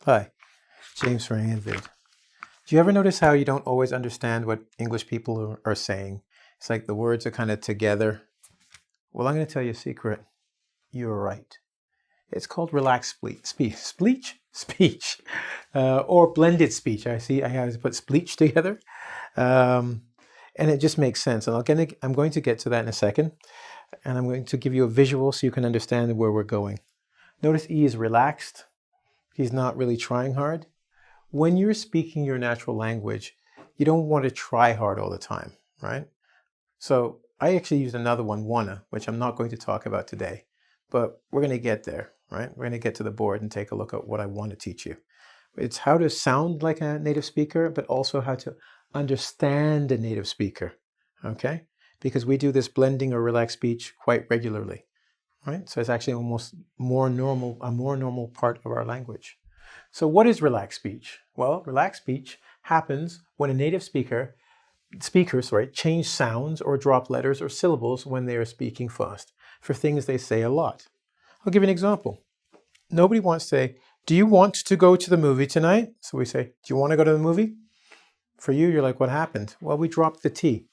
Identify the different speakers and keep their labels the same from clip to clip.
Speaker 1: Hi, James from engVid. Do you ever notice how you don't always understand what English people are saying? It's like the words are kind of together. Well, I'm going to tell you a secret. You're right. It's called relaxed speech, or blended speech. I have to put Spleech together, and it just makes sense. And I'm going to get to that in a second, and I'm going to give you a visual so you can understand where we're going. Notice E is relaxed. He's not really trying hard. When you're speaking your natural language, you don't want to try hard all the time, right? So I actually used another one, wanna, which I'm not going to talk about today, but we're going to get there, right? We're going to get to the board and take a look at what I want to teach you. It's how to sound like a native speaker, but also how to understand a native speaker, okay? Because we do this blending or relaxed speech quite regularly, right? So it's actually almost a more normal part of our language. So what is relaxed speech? Well, relaxed speech happens when a native speakers change sounds or drop letters or syllables when they are speaking fast for things they say a lot. I'll give you an example. Nobody wants to say, do you want to go to the movie tonight? So we say, do you want to go to the movie? For you, you're like, what happened? Well, we dropped the T,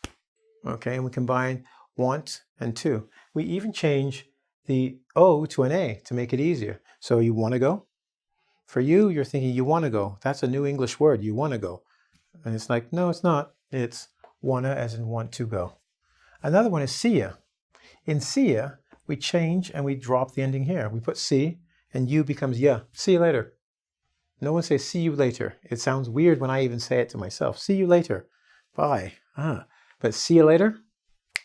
Speaker 1: okay? And we combine want and to. We even change the O to an A to make it easier. So you want to go? For you, you're thinking you want to go. That's a new English word, you want to go. And it's like, no, it's not. It's wanna as in want to go. Another one is see ya. In see ya, we change and we drop the ending here. We put see and you becomes ya. See you later. No one says see you later. It sounds weird when I even say it to myself. See you later. Bye. But see you later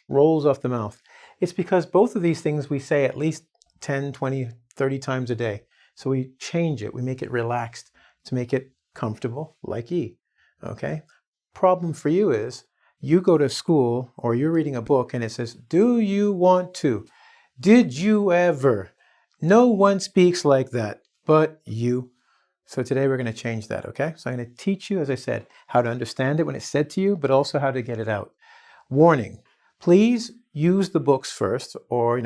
Speaker 1: rolls off the mouth. It's because both of these things we say at least 10, 20, 30 times a day. So we change it, we make it relaxed to make it comfortable, like E, okay? Problem for you is, you go to school or you're reading a book and it says, do you want to? Did you ever? No one speaks like that, but you. So today we're gonna change that, okay? So I'm gonna teach you, as I said, how to understand it when it's said to you, but also how to get it out. Warning, please use the books first, or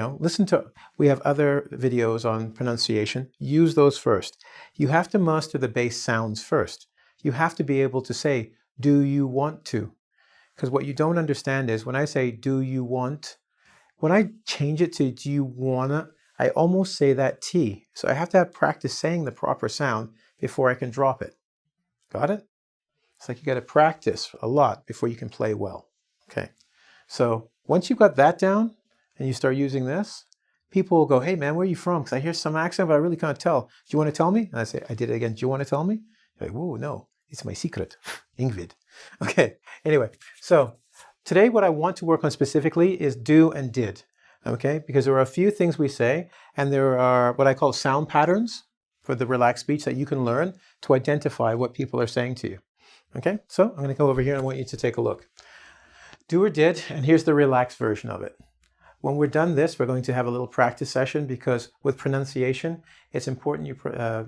Speaker 1: we have other videos on pronunciation. Use those first. You have to master the base sounds first. You have to be able to say, do you want to? Because what you don't understand is when I say, do you want? When I change it to do you wanna, I almost say that T. So I have to have practice saying the proper sound before I can drop it. Got it? It's like you got to practice a lot before you can play well. Okay. So once you've got that down and you start using this, people will go, hey man, where are you from? Because I hear some accent, but I really can't tell. Do you want to tell me? And I say, I did it again. Do you want to tell me? You're like, whoa, no, it's my secret. engVid. Okay, anyway, so today what I want to work on specifically is do and did. Okay, because there are a few things we say, and there are what I call sound patterns for the relaxed speech that you can learn to identify what people are saying to you. Okay, so I'm going to go over here and I want you to take a look. Do or did, and here's the relaxed version of it. When we're done this, we're going to have a little practice session because with pronunciation, it's important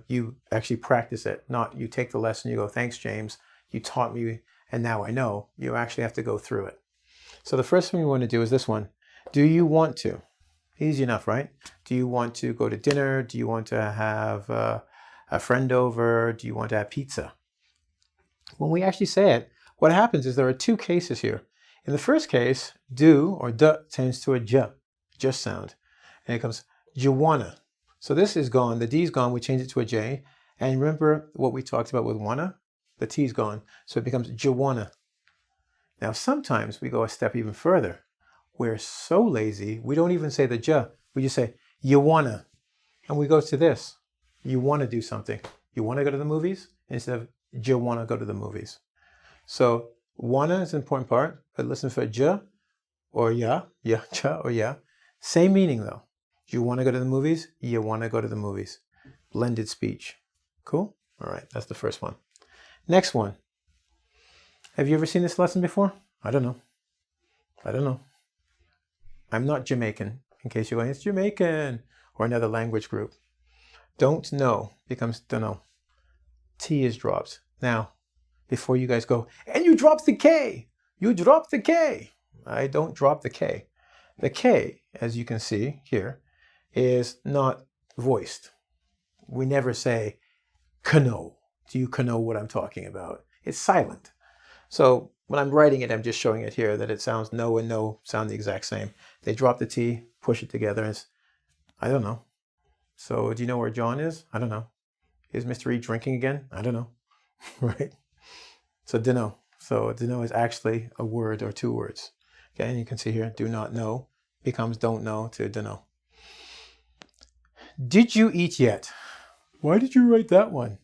Speaker 1: you actually practice it, not you take the lesson, you go, thanks, James, you taught me, and now I know. You actually have to go through it. So the first thing we want to do is this one. Do you want to? Easy enough, right? Do you want to go to dinner? Do you want to have a friend over? Do you want to have pizza? When we actually say it, what happens is there are two cases here. In the first case, do or duh tends to a just sound. And it comes wanna. So this is gone, the D's gone, we change it to a J. And remember what we talked about with wanna? The T's gone, so it becomes wanna. Now sometimes we go a step even further. We're so lazy, we don't even say the J, we just say you wanna. And we go to this, you wanna do something. You wanna go to the movies? Instead of you wanna go to the movies. So wanna is an important part, but listen for j or ja, or yeah. Same meaning though. You want to go to the movies? You want to go to the movies. Blended speech. Cool? All right, that's the first one. Next one. Have you ever seen this lesson before? I don't know. I'm not Jamaican, in case you're going, it's Jamaican, or another language group. Don't know becomes don't know. T is dropped. Now, before you guys go, and you dropped the K. You dropped the K. I don't drop the K. The K, as you can see here, is not voiced. We never say Know. Do you know what I'm talking about? It's silent. So when I'm writing it, I'm just showing it here that it sounds no and no sound the exact same. They drop the T, push it together, and it's, I don't know. So do you know where John is? I don't know. Is Mr. E drinking again? I don't know. Right? So dunno. So dunno is actually a word or two words. Okay, and you can see here, do not know becomes don't know to dunno. Did you eat yet? Why did you write that one?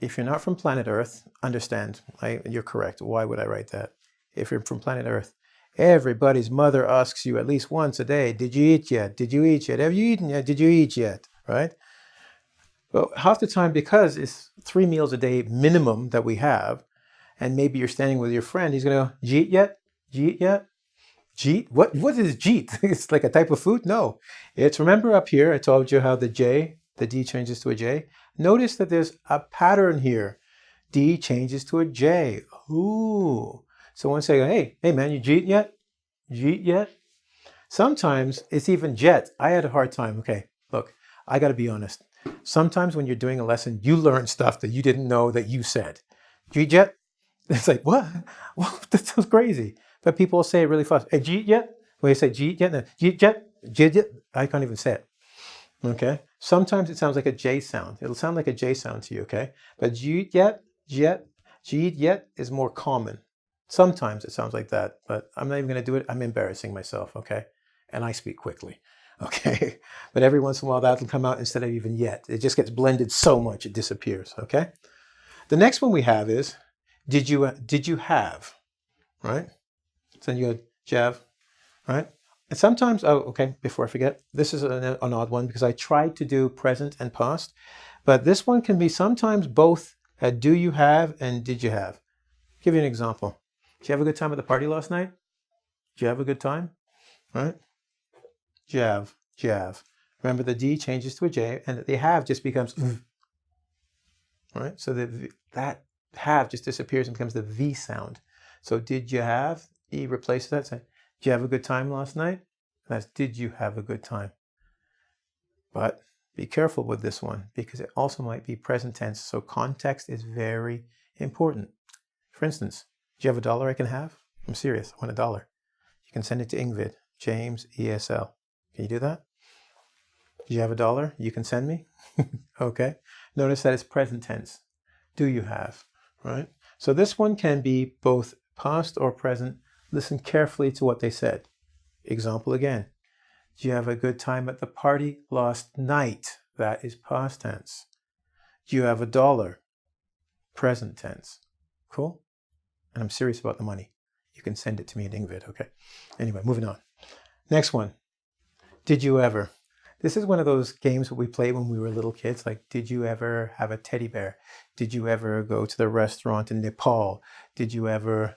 Speaker 1: If you're not from planet Earth, understand, you're correct. Why would I write that? If you're from planet Earth, everybody's mother asks you at least once a day, did you eat yet? Did you eat yet? Have you eaten yet? Did you eat yet? Right? Well, half the time, because it's 3 meals a day minimum that we have, and maybe you're standing with your friend, he's going to go, jeet yet? Jeet yet? Jeet? What is jeet? It's like a type of food? No. It's, remember up here, I told you how the D changes to a J. Notice that there's a pattern here. D changes to a J. Ooh. So once I go, hey man, you jeet yet? Jeet yet? Sometimes it's even jet. I had a hard time. Okay, look, I got to be honest. Sometimes when you're doing a lesson, you learn stuff that you didn't know that you said. Jeet yet? It's like, what? Well, that sounds crazy. But people say it really fast. Hey, jeet yet? When you say jeet yet? No, jeet yet? Jeet yet? I can't even say it. Okay? Sometimes it sounds like a J sound. It'll sound like a J sound to you, okay? But jeet yet? Jeet yet is more common. Sometimes it sounds like that, but I'm not even going to do it. I'm embarrassing myself, okay? And I speak quickly, okay? But every once in a while that'll come out instead of even yet. It just gets blended so much it disappears, okay? The next one we have is, did you have, right? So then you go, Jav, right? And sometimes, before I forget, this is an odd one because I tried to do present and past, but this one can be sometimes both do you have and did you have. I'll give you an example. Did you have a good time at the party last night? Did you have a good time? Right? Jav. Remember the D changes to a J and the have just becomes v. Right? So that have just disappears and becomes the V sound. So did you have? E replaces that. Say, did you have a good time last night? That's did you have a good time? But be careful with this one because it also might be present tense. So context is very important. For instance, do you have $1 I can have? I'm serious. I want $1. You can send it to engVid, James ESL. Can you do that? Do you have $1 you can send me? Okay. Notice that it's present tense. Do you have? Right? So this one can be both past or present. Listen carefully to what they said. Example again. Do you have a good time at the party last night? That is past tense. Do you have $1? Present tense. Cool? And I'm serious about the money. You can send it to me in engVid, okay? Anyway, moving on. Next one. Did you ever? This is one of those games that we played when we were little kids, like, did you ever have a teddy bear? Did you ever go to the restaurant in Nepal? Did you ever?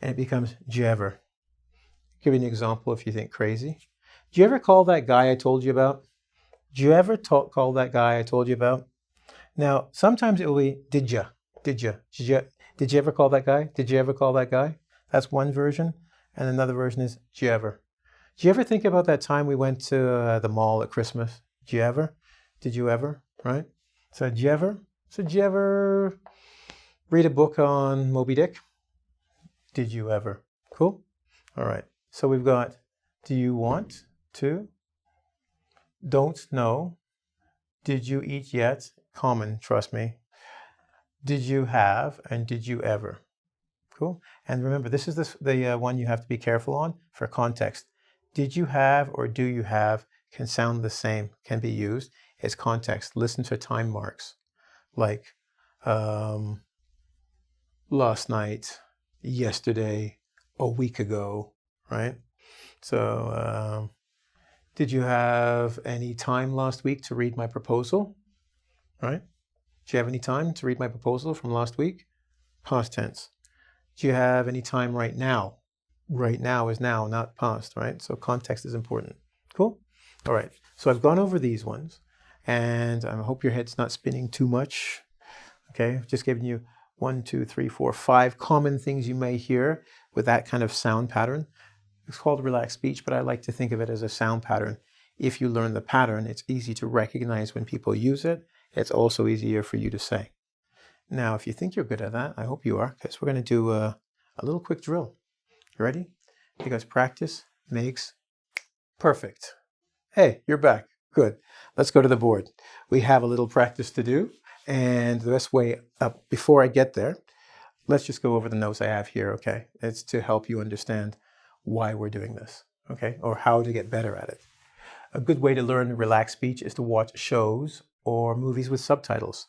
Speaker 1: And it becomes, did you ever? Give you an example if you think crazy. Do you ever call that guy I told you about? Do you ever call that guy I told you about? Now, sometimes it will be, did you ever call that guy? Did you ever call that guy? That's one version. And another version is, did you ever? Do you ever think about that time we went to the mall at Christmas? Did you ever? Did you ever? Right? So did you ever? So did you ever read a book on Moby Dick? Did you ever? Cool? All right. So we've got, do you want to? Don't know. Did you eat yet? Common, trust me. Did you have? And did you ever? Cool. And remember, this is the one you have to be careful on for context. Did you have or do you have can sound the same, can be used as context. Listen to time marks like last night, yesterday, a week ago, right? So did you have any time last week to read my proposal, right? Do you have any time to read my proposal from last week? Past tense. Do you have any time right now? Right now is now, not past, right? So context is important. Cool? All right. So I've gone over these ones, and I hope your head's not spinning too much. Okay? I've just given you 1, 2, 3, 4, 5 common things you may hear with that kind of sound pattern. It's called relaxed speech, but I like to think of it as a sound pattern. If you learn the pattern, it's easy to recognize when people use it, it's also easier for you to say. Now, if you think you're good at that, I hope you are, because we're going to do a little quick drill. You ready? Because practice makes perfect. Hey, you're back. Good. Let's go to the board. We have a little practice to do. And the best way up, before I get there, let's just go over the notes I have here, okay? It's to help you understand why we're doing this, okay? Or how to get better at it. A good way to learn relaxed speech is to watch shows or movies with subtitles.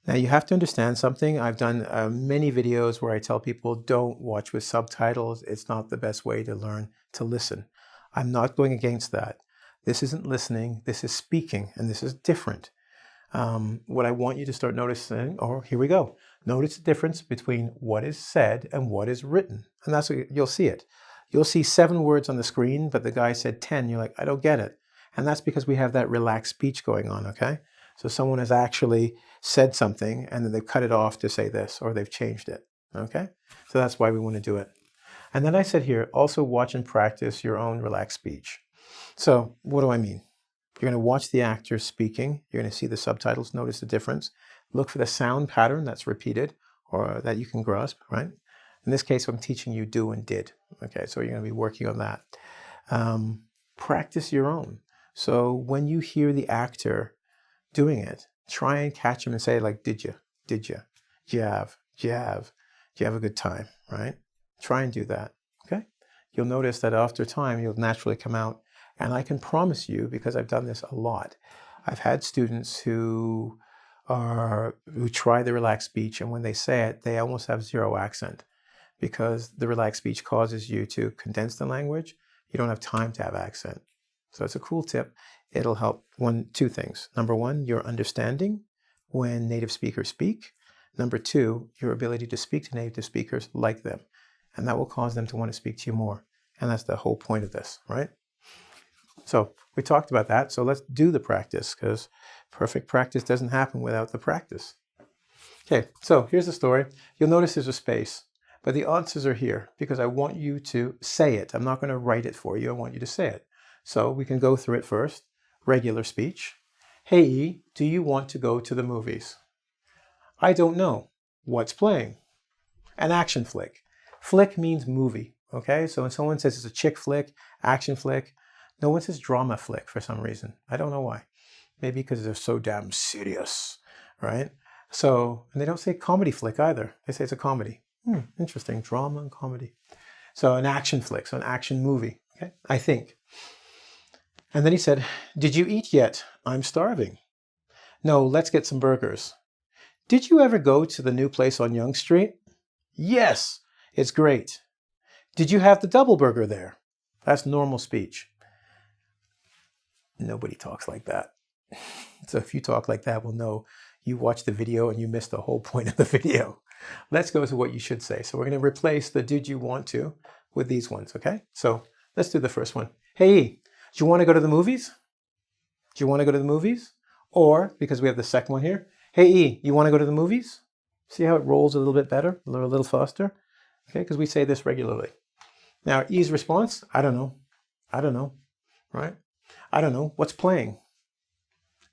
Speaker 1: Now, you have to understand something. I've done many videos where I tell people don't watch with subtitles. It's not the best way to learn to listen. I'm not going against that. This isn't listening. This is speaking, and this is different. What I want you to start noticing, here we go. Notice the difference between what is said and what is written. And that's what you'll see it. You'll see 7 words on the screen, but the guy said 10. You're like, I don't get it. And that's because we have that relaxed speech going on, okay? So someone has actually said something and then they've cut it off to say this, or they've changed it, okay? So that's why we want to do it. And then I said here, also watch and practice your own relaxed speech. So what do I mean? You're going to watch the actors speaking. You're going to see the subtitles, notice the difference. Look for the sound pattern that's repeated or that you can grasp, right? In this case, I'm teaching you do and did. Okay, so you're going to be working on that. Practice your own. So when you hear the actor doing it, try and catch him and say like, did you? Did you? Do you have? Do you have? Do you have a good time, right? Try and do that, okay? You'll notice that after time, you'll naturally come out. And I can promise you, because I've done this a lot, I've had students who try the relaxed speech, and when they say it, they almost have 0 accent, because the relaxed speech causes you to condense the language. You don't have time to have accent. So it's a cool tip. It'll help 2 things. Number 1, your understanding when native speakers speak. Number 2, your ability to speak to native speakers like them. And that will cause them to want to speak to you more. And that's the whole point of this, right? So we talked about that. So let's do the practice, because perfect practice doesn't happen without the practice. Okay, so here's the story. You'll notice there's a space, but the answers are here because I want you to say it. I'm not going to write it for you. I want you to say it. So we can go through it first. Regular speech. Hey, E, do you want to go to the movies? I don't know. What's playing? An action flick. Flick means movie, okay? So when someone says it's a chick flick, action flick, no one says drama flick for some reason. I don't know why. Maybe because they're so damn serious, right? So, and they don't say comedy flick either. They say it's a comedy. Interesting, drama and comedy. So an action flick, so an action movie, okay? I think. And then he said, did you eat yet? I'm starving. No, let's get some burgers. Did you ever go to the new place on Yonge Street? Yes, it's great. Did you have the double burger there? That's normal speech. Nobody talks like that. So if you talk like that, we'll know you watched the video and you missed the whole point of the video. Let's go to what you should say. So we're going to replace the did you want to with these ones, okay? So let's do the first one. Hey, do you want to go to the movies? Do you want to go to the movies? Or, because we have the second one here, hey, E, you want to go to the movies? See how it rolls a little bit better, a little faster? Okay, because we say this regularly. Now, E's response, I don't know. I don't know, right? I don't know. What's playing?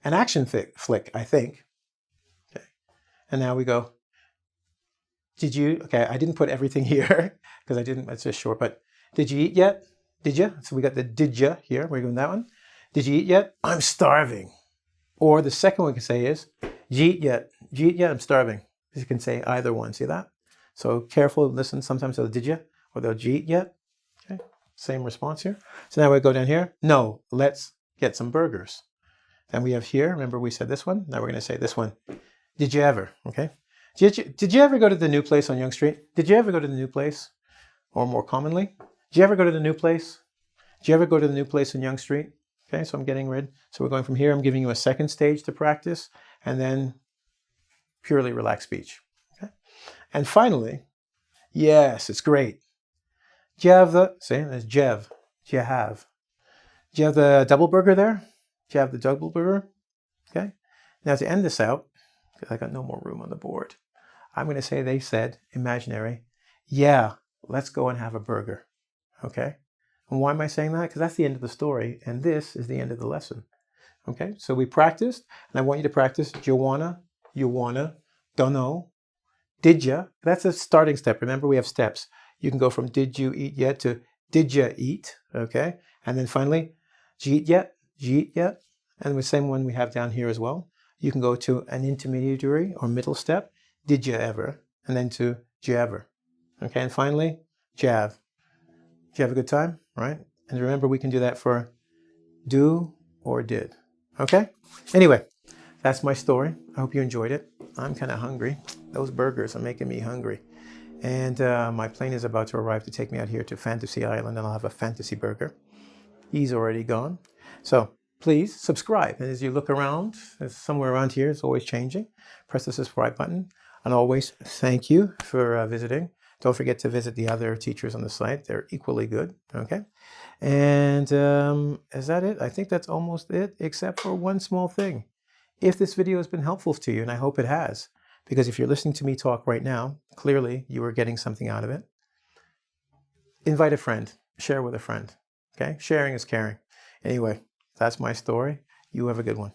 Speaker 1: An action flick, I think. Okay. And now we go, did you, okay, I didn't put everything here because it's just short, but did you eat yet? Did you? So we got the did you here. We're doing that one. Did you eat yet? I'm starving. Or the second one we can say is, did you eat yet? Did you eat yet? I'm starving. You can say either one. See that? So careful, listen. Sometimes they'll did you or they'll did you eat yet? Okay. Same response here. So now we go down here. No, let's get some burgers. Then we have here, remember we said this one? Now we're going to say this one. Did you ever? Okay. Did you ever go to the new place on Yonge Street? Did you ever go to the new place? Or more commonly, did you ever go to the new place? Did you ever go to the new place on Yonge Street? Okay, so I'm getting rid. So we're going from here. I'm giving you a second stage to practice, and then purely relaxed speech. Okay. And finally, yes, it's great. Do you have the, say, there's Jev. Do you have? Do you have the double burger there? Do you have the double burger? Okay. Now to end this out, because I got no more room on the board, I'm going to say they said, imaginary, yeah, let's go and have a burger. Okay. And why am I saying that? Because that's the end of the story, and this is the end of the lesson. Okay, so we practiced, and I want you to practice you wanna, don't know, did ya. That's a starting step. Remember, we have steps. You can go from did you eat yet to did ya eat, okay? And then finally, did you eat yet? And the same one we have down here as well. You can go to an intermediary or middle step, did you ever? And then to did you ever? Okay, and finally, jav. Did you have a good time, right? And remember, we can do that for do or did, okay? Anyway, that's my story. I hope you enjoyed it. I'm kind of hungry. Those burgers are making me hungry. And my plane is about to arrive to take me out here to Fantasy Island, and I'll have a fantasy burger. He's already gone. So please subscribe. And as you look around, somewhere around here, it's always changing. Press the subscribe button. And always thank you for visiting. Don't forget to visit the other teachers on the site. They're equally good, okay? And is that it? I think that's almost it, except for one small thing. If this video has been helpful to you, and I hope it has, because if you're listening to me talk right now, clearly you are getting something out of it. Invite a friend, share with a friend, okay? Sharing is caring. Anyway, that's my story. You have a good one.